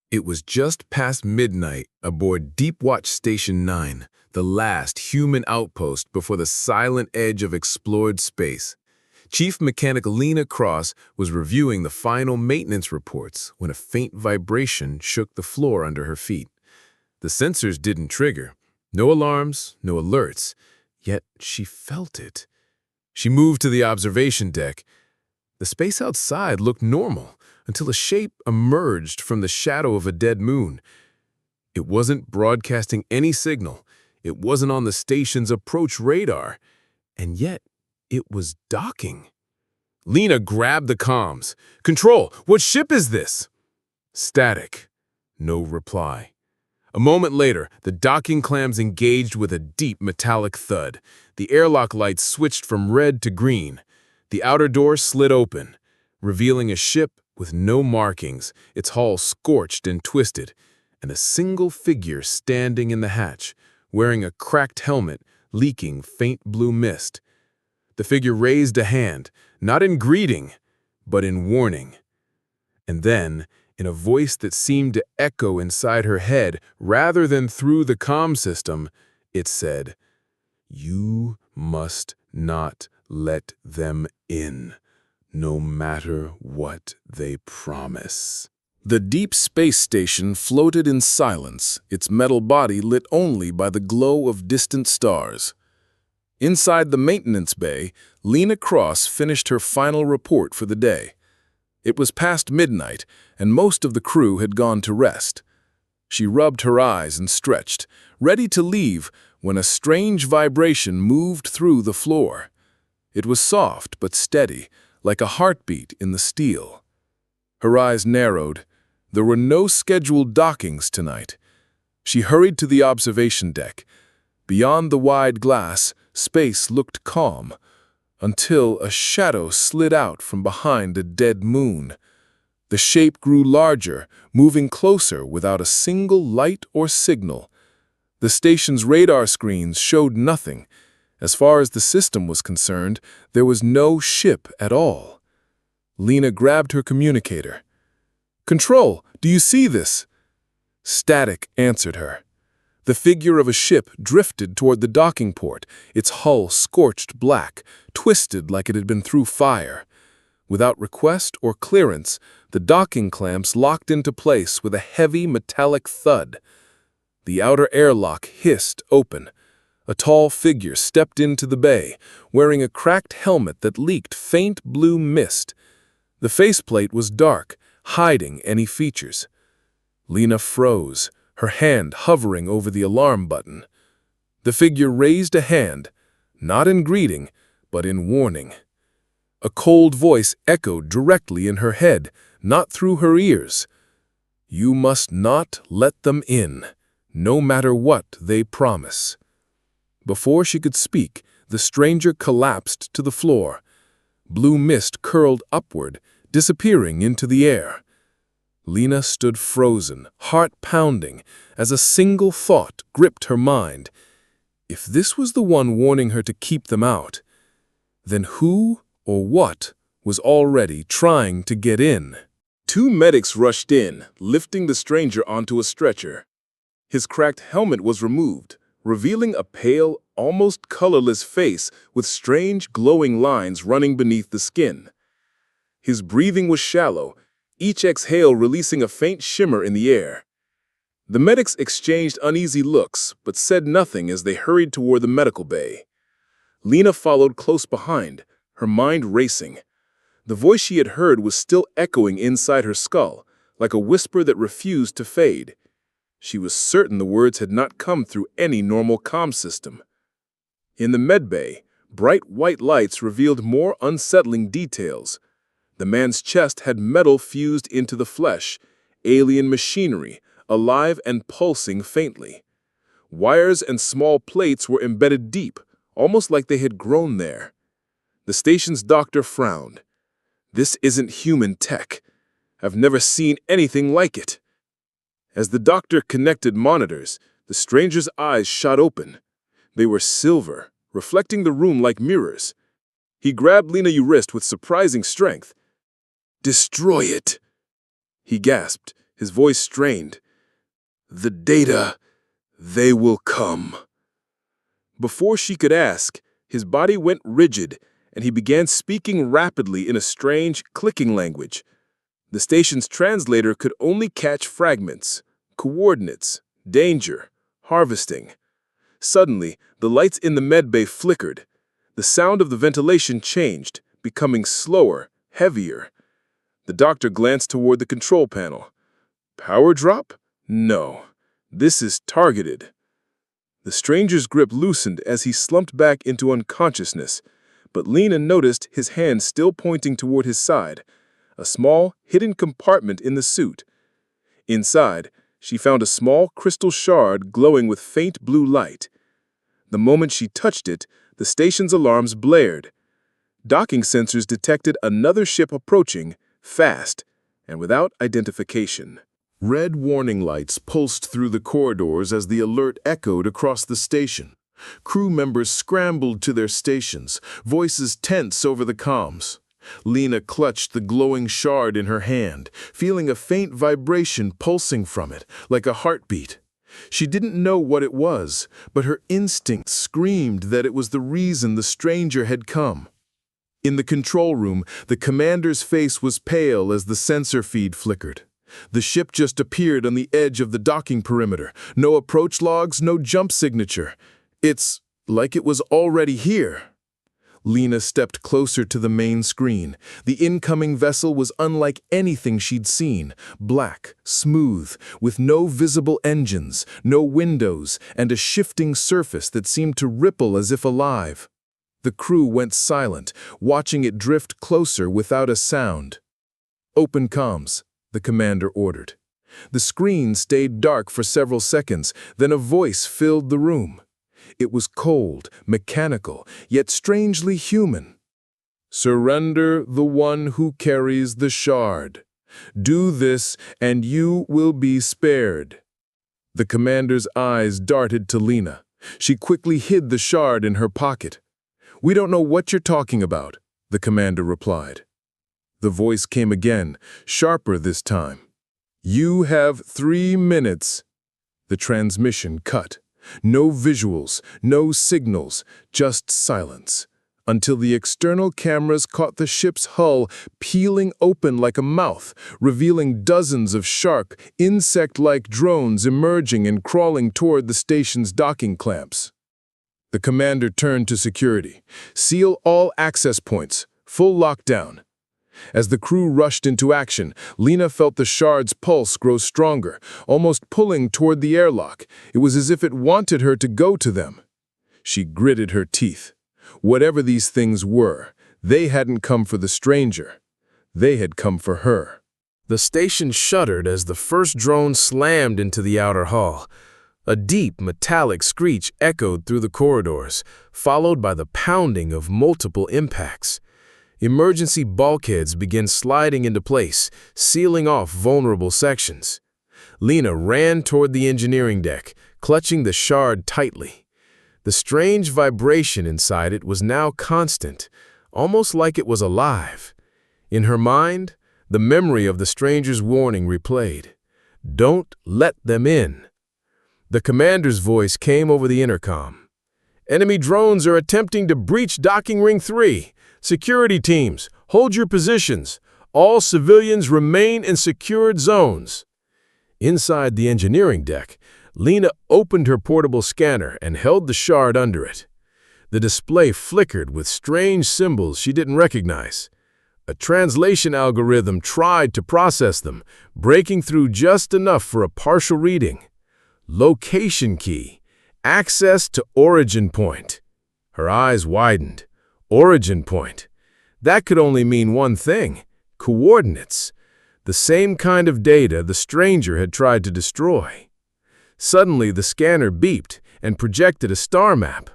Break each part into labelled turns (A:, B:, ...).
A: It was just past midnight aboard Deep Watch Station 9, the last human outpost before the silent edge of explored space. Chief Mechanic Lena Cross was reviewing the final maintenance reports when a faint vibration shook the floor under her feet. The sensors didn't trigger. No alarms, no alerts. Yet she felt it. She moved to the observation deck. The space outside looked normal until a shape emerged from the shadow of a dead moon. It wasn't broadcasting any signal. It wasn't on the station's approach radar. And yet, it was docking. Lena grabbed the comms. "Control, what ship is this?" Static. No reply. A moment later, the docking clams engaged with a deep metallic thud. The airlock lights switched from red to green. The outer door slid open, revealing a ship with no markings, its hull scorched and twisted, and a single figure standing in the hatch, wearing a cracked helmet, leaking faint blue mist. The figure raised a hand, not in greeting, but in warning. And then, in a voice that seemed to echo inside her head rather than through the comm system, it said, "You must not let them in, no matter what they promise." The deep space station floated in silence, its metal body lit only by the glow of distant stars. Inside the maintenance bay, Lena Cross finished her final report for the day. It was past midnight, and most of the crew had gone to rest. She rubbed her eyes and stretched, ready to leave, when a strange vibration moved through the floor. It was soft but steady, like a heartbeat in the steel. Her eyes narrowed. There were no scheduled dockings tonight. She hurried to the observation deck. Beyond the wide glass, space looked calm, until a shadow slid out from behind a dead moon. The shape grew larger, moving closer without a single light or signal. The station's radar screens showed nothing. As far as the system was concerned, there was no ship at all. Lena grabbed her communicator. "Control, do you see this?" Static answered her. The figure of a ship drifted toward the docking port, its hull scorched black, twisted like it had been through fire. Without request or clearance, the docking clamps locked into place with a heavy metallic thud. The outer airlock hissed open. A tall figure stepped into the bay, wearing a cracked helmet that leaked faint blue mist. The faceplate was dark, hiding any features. Lena froze, her hand hovering over the alarm button. The figure raised a hand, not in greeting, but in warning. A cold voice echoed directly in her head, not through her ears. "You must not let them in, no matter what they promise." Before she could speak, the stranger collapsed to the floor. Blue mist curled upward, disappearing into the air. Lena stood frozen, heart pounding, as a single thought gripped her mind. If this was the one warning her to keep them out, then who or what was already trying to get in? Two medics rushed in, lifting the stranger onto a stretcher. His cracked helmet was removed, revealing a pale, almost colorless face with strange glowing lines running beneath the skin. His breathing was shallow, each exhale releasing a faint shimmer in the air. The medics exchanged uneasy looks, but said nothing as they hurried toward the medical bay. Lena followed close behind, her mind racing. The voice she had heard was still echoing inside her skull, like a whisper that refused to fade. She was certain the words had not come through any normal comm system. In the medbay, bright white lights revealed more unsettling details. The man's chest had metal fused into the flesh, alien machinery, alive and pulsing faintly. Wires and small plates were embedded deep, almost like they had grown there. The station's doctor frowned. "This isn't human tech. I've never seen anything like it." As the doctor connected monitors, the stranger's eyes shot open. They were silver, reflecting the room like mirrors. He grabbed Lena's wrist with surprising strength. "Destroy it," he gasped,
B: his voice strained. "The data, they will come." Before she could ask, his body went rigid, and he began speaking rapidly in a strange, clicking language. The station's translator could only catch fragments, coordinates, danger, harvesting. Suddenly, the lights in the medbay flickered. The sound of the ventilation changed, becoming slower, heavier. The doctor glanced toward the control panel. Power drop? No. This is targeted. The stranger's grip loosened as he slumped back into unconsciousness, but Lena noticed his hand still pointing toward his side, a small, hidden compartment in the suit. Inside, she found a small crystal shard glowing with faint blue light. The moment she touched it, the station's alarms blared. Docking sensors detected another ship approaching, fast, and without identification.
A: Red warning lights pulsed through the corridors as the alert echoed across the station. Crew members scrambled to their stations, voices tense over the comms. Lena clutched the glowing shard in her hand, feeling a faint vibration pulsing from it, like a heartbeat. She didn't know what it was, but her instinct screamed that it was the reason the stranger had come. In the control room, the commander's face was pale as the sensor feed flickered. The ship just appeared on the edge of the docking perimeter. No approach logs, no jump signature. It's like it was already here. Lena stepped closer to the main screen. The incoming vessel was unlike anything she'd seen. Black, smooth, with no visible engines, no windows, and a shifting surface that seemed to ripple as if alive. The crew went silent, watching it drift closer without a sound. "Open comms," the commander ordered. The screen stayed dark for several seconds, then a voice filled the room. It was cold, mechanical, yet strangely human. "Surrender the one who carries the shard. Do this, and you will be spared." The commander's eyes darted to Lena. She quickly hid the shard in her pocket. "We don't know what you're talking about," the commander replied. The voice came again, sharper this time. "You have 3 minutes." The transmission cut. No visuals, no signals, just silence, until the external cameras caught the ship's hull peeling open like a mouth, revealing dozens of shark, insect-like drones emerging and crawling toward the station's docking clamps. The commander turned to security. "Seal all access points. Full lockdown." As the crew rushed into action, Lena felt the shard's pulse grow stronger, almost pulling toward the airlock. It was as if it wanted her to go to them. She gritted her teeth. Whatever these things were, they hadn't come for the stranger. They had come for her. The station shuddered as the first drone slammed into the outer hull. A deep, metallic screech echoed through the corridors, followed by the pounding of multiple impacts. Emergency bulkheads began sliding into place, sealing off vulnerable sections. Lena ran toward the engineering deck, clutching the shard tightly. The strange vibration inside it was now constant, almost like it was alive. In her mind, the memory of the stranger's warning replayed. "Don't let them in." The commander's voice came over the intercom. "Enemy drones are attempting to breach docking ring 3. Security teams, hold your positions. All civilians remain in secured zones." Inside the engineering deck, Lena opened her portable scanner and held the shard under it. The display flickered with strange symbols she didn't recognize. A translation algorithm tried to process them, breaking through just enough for a partial reading. Location key. Access to origin point. Her eyes widened. Origin point. That could only mean one thing: coordinates. The same kind of data the stranger had tried to destroy. Suddenly, the scanner beeped and projected a star map.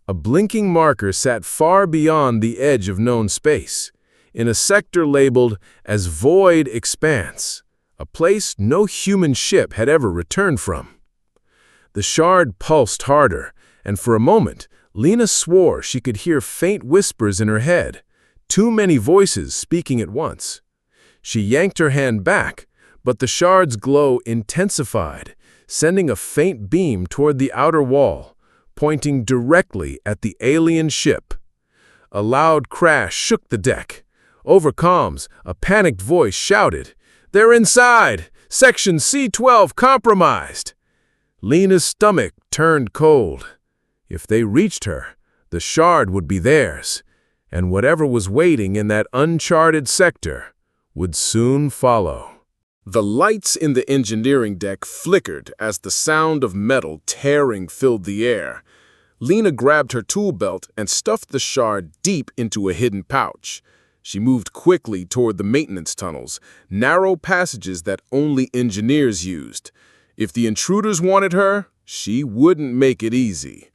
A: A blinking marker sat far beyond the edge of known space, in a sector labeled as Void Expanse, a place no human ship had ever returned from. The shard pulsed harder, and for a moment, Lena swore she could hear faint whispers in her head, too many voices speaking at once. She yanked her hand back, But the shard's glow intensified, sending a faint beam toward the outer wall, pointing directly at the alien ship. A loud crash shook the deck. Over comms, a panicked voice shouted, "They're inside! Section C-12 compromised!" Lena's stomach turned cold. If they reached her, the shard would be theirs, and whatever was waiting in that uncharted sector would soon follow. The lights in the engineering deck flickered as the sound of metal tearing filled the air. Lena grabbed her tool belt and stuffed the shard deep into a hidden pouch. She moved quickly toward the maintenance tunnels, narrow passages that only engineers used. If the intruders wanted her, she wouldn't make it easy.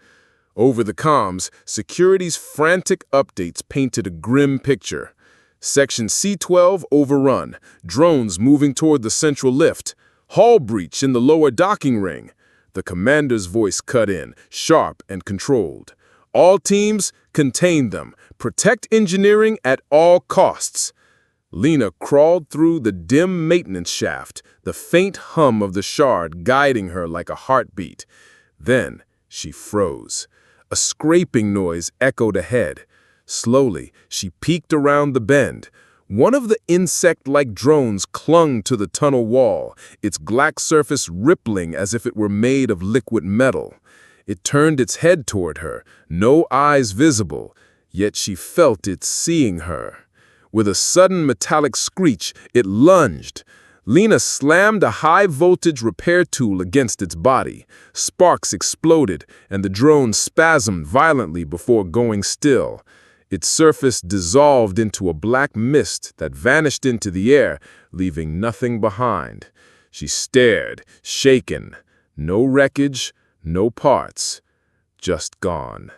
A: Over the comms, security's frantic updates painted a grim picture. Section C-12 overrun, drones moving toward the central lift, hull breach in the lower docking ring. The commander's voice cut in, sharp and controlled. All teams, contain them. Protect engineering at all costs. Lena crawled through the dim maintenance shaft, the faint hum of the shard guiding her like a heartbeat. Then she froze. A scraping noise echoed ahead. Slowly, she peeked around the bend. One of the insect-like drones clung to the tunnel wall, its black surface rippling as if it were made of liquid metal. It turned its head toward her, no eyes visible, yet she felt it seeing her. With a sudden metallic screech, it lunged. Lena slammed a high-voltage repair tool against its body. Sparks exploded, and the drone spasmed violently before going still. Its surface dissolved into a black mist that vanished into the air, leaving nothing behind. She stared, shaken. No wreckage, no parts. Just gone.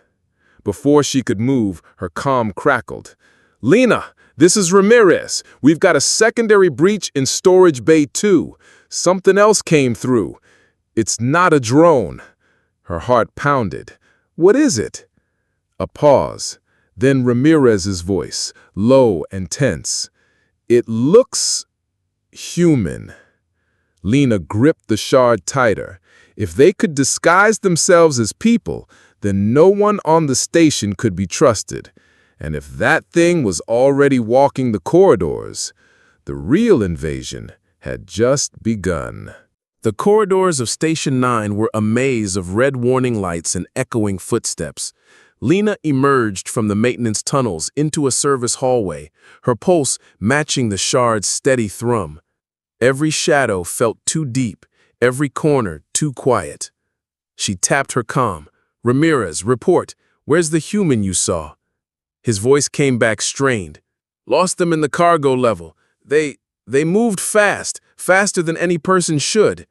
A: Before she could move, her comm crackled. "Lena, this is Ramirez. We've got a secondary breach in Storage Bay 2. Something else came through. It's not a drone." Her heart pounded. "What is it?" A pause. Then Ramirez's voice, low and tense. "It looks human." Lena gripped the shard tighter. If they could disguise themselves as people, then no one on the station could be trusted. And if that thing was already walking the corridors, the real invasion had just begun. The corridors of Station 9 were a maze of red warning lights and echoing footsteps. Lena emerged from the maintenance tunnels into a service hallway, her pulse matching the shard's steady thrum. Every shadow felt too deep, every corner too quiet. She tapped her comm. "Ramirez, report. Where's the human you saw?" His voice came back strained. "Lost them in the cargo level. They moved fast, faster than any person should."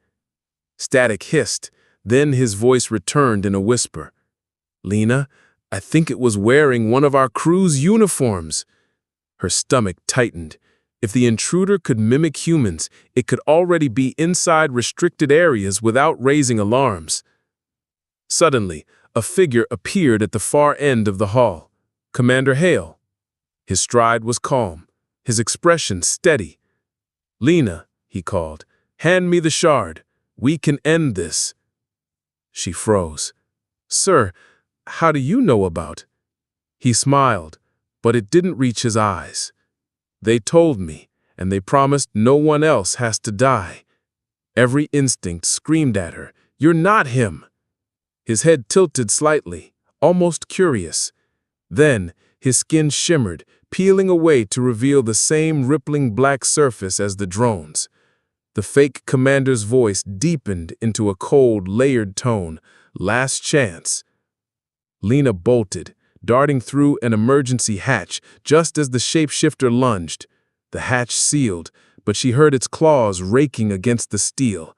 A: Static hissed. Then his voice returned in a whisper. "Lena, I think it was wearing one of our crew's uniforms." Her stomach tightened. If the intruder could mimic humans, it could already be inside restricted areas without raising alarms. Suddenly, a figure appeared at the far end of the hall. Commander Hale. His stride was calm, his expression steady. "Lena," he called, "hand me the shard. We can end this." She froze. "Sir, how do you know about?" He smiled, but it didn't reach his eyes. "They told me, and they promised no one else has to die." Every instinct screamed at her, "You're not him." His head tilted slightly, almost curious. Then his skin shimmered, peeling away to reveal the same rippling black surface as the drones. The fake commander's voice deepened into a cold, layered tone. "Last chance." Lena bolted, darting through an emergency hatch just as the shapeshifter lunged. The hatch sealed, but she heard its claws raking against the steel.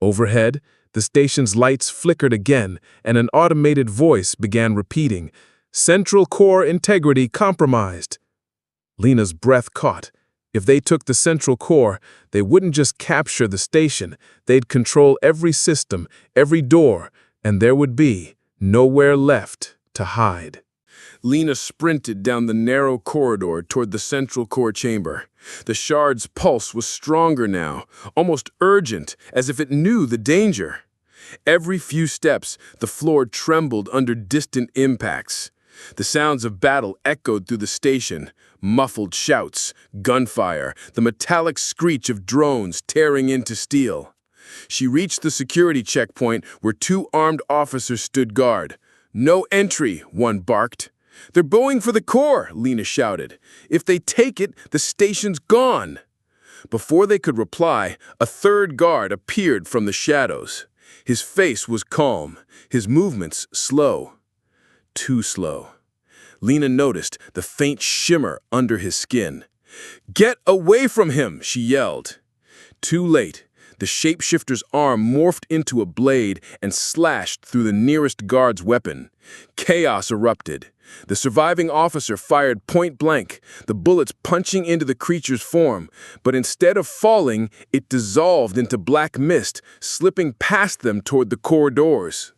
A: Overhead, the station's lights flickered again, and an automated voice began repeating, "Central core integrity compromised." Lena's breath caught. If they took the central core, they wouldn't just capture the station, they'd control every system, every door, and there would be nowhere left to hide.
B: Lena sprinted down the narrow corridor toward the central core chamber. The shard's pulse was stronger now, almost urgent, as if it knew the danger. Every few steps, the floor trembled under distant impacts. The sounds of battle echoed through the station, muffled shouts, gunfire, the metallic screech of drones tearing into steel. She reached the security checkpoint where two armed officers stood guard. "No entry," one barked. "They're going for the core," Lena shouted. "If they take it, the station's gone." Before they could reply, a third guard appeared from the shadows. His face was calm, his movements slow. Too slow. Lena noticed the faint shimmer under his skin. "Get away from him!" she yelled. Too late. The shapeshifter's arm morphed into a blade and slashed through the nearest guard's weapon. Chaos erupted. The surviving officer fired point blank, the bullets punching into the creature's form, but instead of falling, it dissolved into black mist, slipping past them toward the corridors.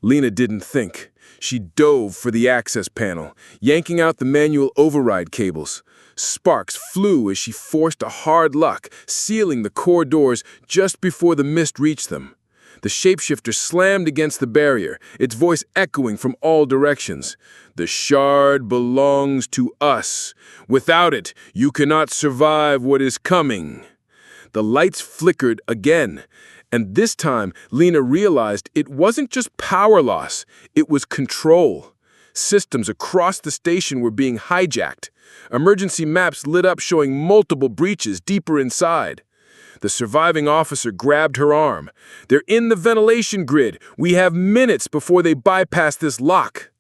B: Lena didn't think. She dove for the access panel, yanking out the manual override cables. Sparks flew as she forced a hard lock, sealing the core doors just before the mist reached them. The shapeshifter slammed against the barrier, its voice echoing from all directions. "The shard belongs to us. Without it, you cannot survive what is coming." The lights flickered again, and this time Lena realized it wasn't just power loss, it was control. Systems across the station were being hijacked. Emergency maps lit up showing multiple breaches deeper inside. The surviving officer grabbed her arm. "They're in the ventilation grid. We have minutes before they bypass this lock."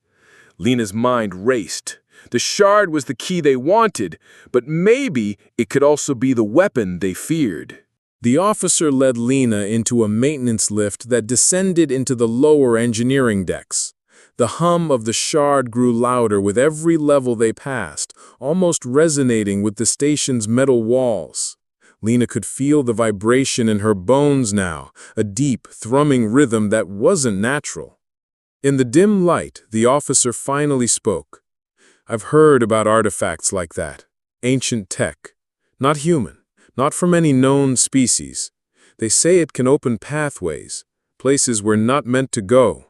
B: Lena's mind raced. The shard was the key they wanted, but maybe it could also be the weapon they feared. The officer led Lena into a maintenance lift that descended into the lower engineering decks. The hum of the shard grew louder with every level they passed, almost resonating with the station's metal walls. Lena could feel the vibration in her bones now, a deep, thrumming rhythm that wasn't natural. In the dim light, the officer finally spoke. "I've heard about artifacts like that. Ancient tech. Not human, not from any known species. They say it can open pathways, places we're not meant to go."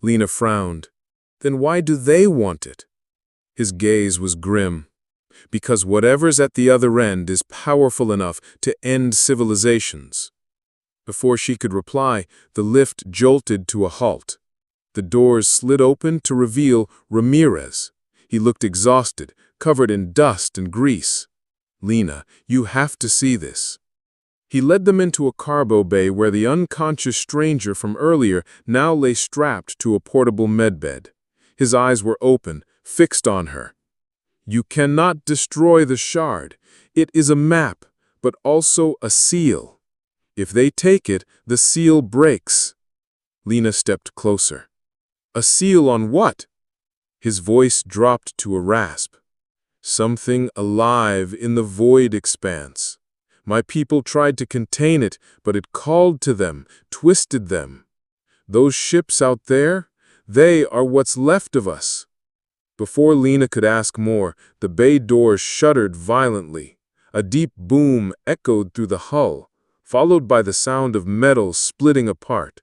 B: Lena frowned. "Then why do they want it?" His gaze was grim. "Because whatever's at the other end is powerful enough to end civilizations." Before she could reply, the lift jolted to a halt. The doors slid open to reveal Ramirez. He looked exhausted, covered in dust and grease. "Lena, you have to see this." He led them into a cargo bay where the unconscious stranger from earlier now lay strapped to a portable medbed. His eyes were open, fixed on her. "You cannot destroy the shard. It is a map, but also a seal. If they take it, the seal breaks." Lena stepped closer. "A seal on what?" His voice dropped to a rasp. "Something alive in the void expanse. My people tried to contain it, but it called to them, twisted them. Those ships out there, they are what's left of us." Before Lena could ask more, the bay doors shuddered violently. A deep boom echoed through the hull, followed by the sound of metal splitting apart.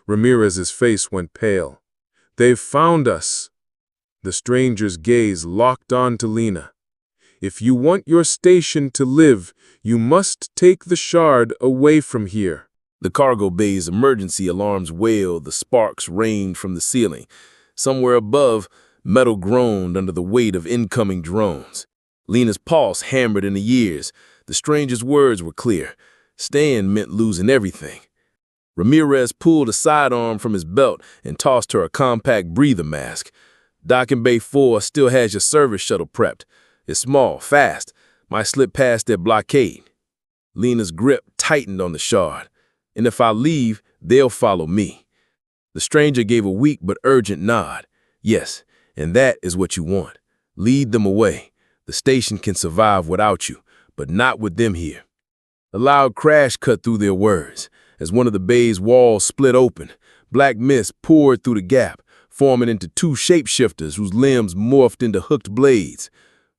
B: Ramirez's face went pale. "They've found us." The stranger's gaze locked on to Lena. "If you want your station to live, you must take the shard away from here."
C: The cargo bay's emergency alarms wailed, the sparks rained from the ceiling. Somewhere above, metal groaned under the weight of incoming drones. Lena's pulse hammered in the ears. The stranger's words were clear. Staying meant losing everything. Ramirez pulled a sidearm from his belt and tossed her a compact breather mask. "Docking Bay 4 still has your service shuttle prepped. It's small, fast. Might slip past their blockade." Lena's grip tightened on the shard. "And if I leave, they'll follow me." The stranger gave a weak but urgent nod. "Yes, and that is what you want. Lead them away. The station can survive without you, but not with them here." A loud crash cut through their words. As one of the bay's walls split open, black mist poured through the gap, forming into two shapeshifters whose limbs morphed into hooked blades.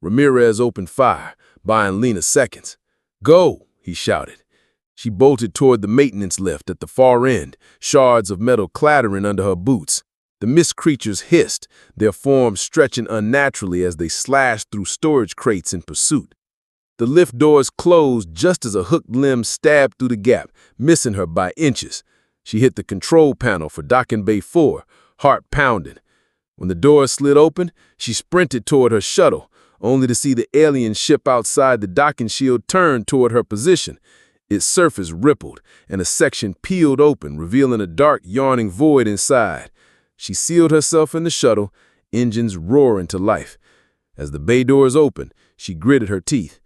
C: Ramirez opened fire, buying Lena seconds. "Go!" he shouted. She bolted toward the maintenance lift at the far end, shards of metal clattering under her boots. The mist creatures hissed, their forms stretching unnaturally as they slashed through storage crates in pursuit. The lift doors closed just as a hooked limb stabbed through the gap, missing her by inches. She hit the control panel for docking bay 4, heart pounding. When the doors slid open, she sprinted toward her shuttle, only to see the alien ship outside the docking shield turn toward her position. Its surface rippled, and a section peeled open, revealing a dark, yawning void inside. She sealed herself in the shuttle, engines roaring to life. As the bay doors opened, she gritted her teeth.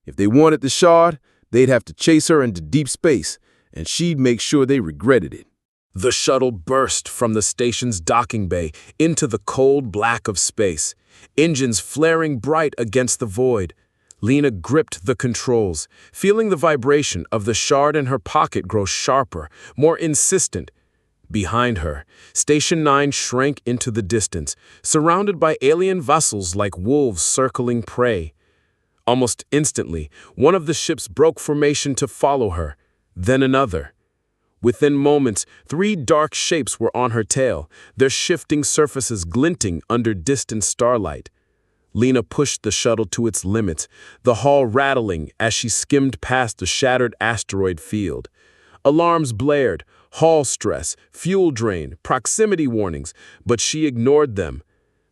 C: If they wanted the shard, they'd have to chase her into deep space, and she'd make sure they regretted it. The shuttle burst from the station's docking bay into the cold black of space, engines flaring bright against the void. Lena gripped the controls, feeling the vibration of the shard in her pocket grow sharper, more insistent. Behind her, Station 9 shrank into the distance, surrounded by alien vessels like wolves circling prey. Almost instantly, one of the ships broke formation to follow her, then another. Within moments, 3 dark shapes were on her tail, their shifting surfaces glinting under distant starlight. Lena pushed the shuttle to its limits, the hull rattling as she skimmed past the shattered asteroid field. Alarms blared, hull stress, fuel drain, proximity warnings, but she ignored them.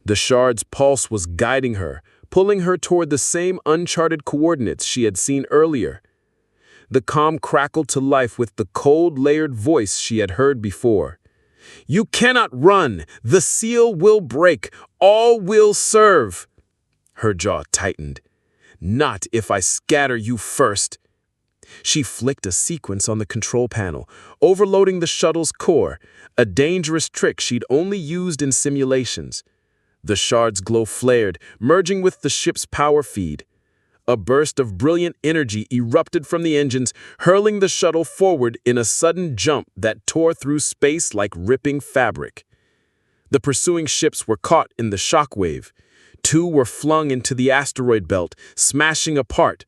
C: The shard's pulse was guiding her, pulling her toward the same uncharted coordinates she had seen earlier. The comm crackled to life with the cold, layered voice she had heard before. "You cannot run! The seal will break! All will serve!" Her jaw tightened. "Not if I scatter you first." She flicked a sequence on the control panel, overloading the shuttle's core, a dangerous trick she'd only used in simulations. The shard's glow flared, merging with the ship's power feed. A burst of brilliant energy erupted from the engines, hurling the shuttle forward in a sudden jump that tore through space like ripping fabric. The pursuing ships were caught in the shockwave. 2 were flung into the asteroid belt, smashing apart.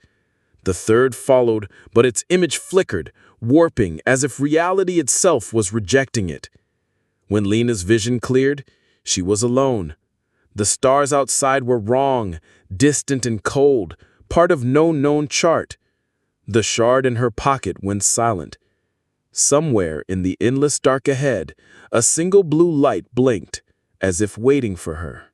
C: The third followed, but its image flickered, warping as if reality itself was rejecting it. When Lena's vision cleared, she was alone. The stars outside were wrong, distant and cold, part of no known chart. The shard in her pocket went silent. Somewhere in the endless dark ahead, a single blue light blinked, as if waiting for her.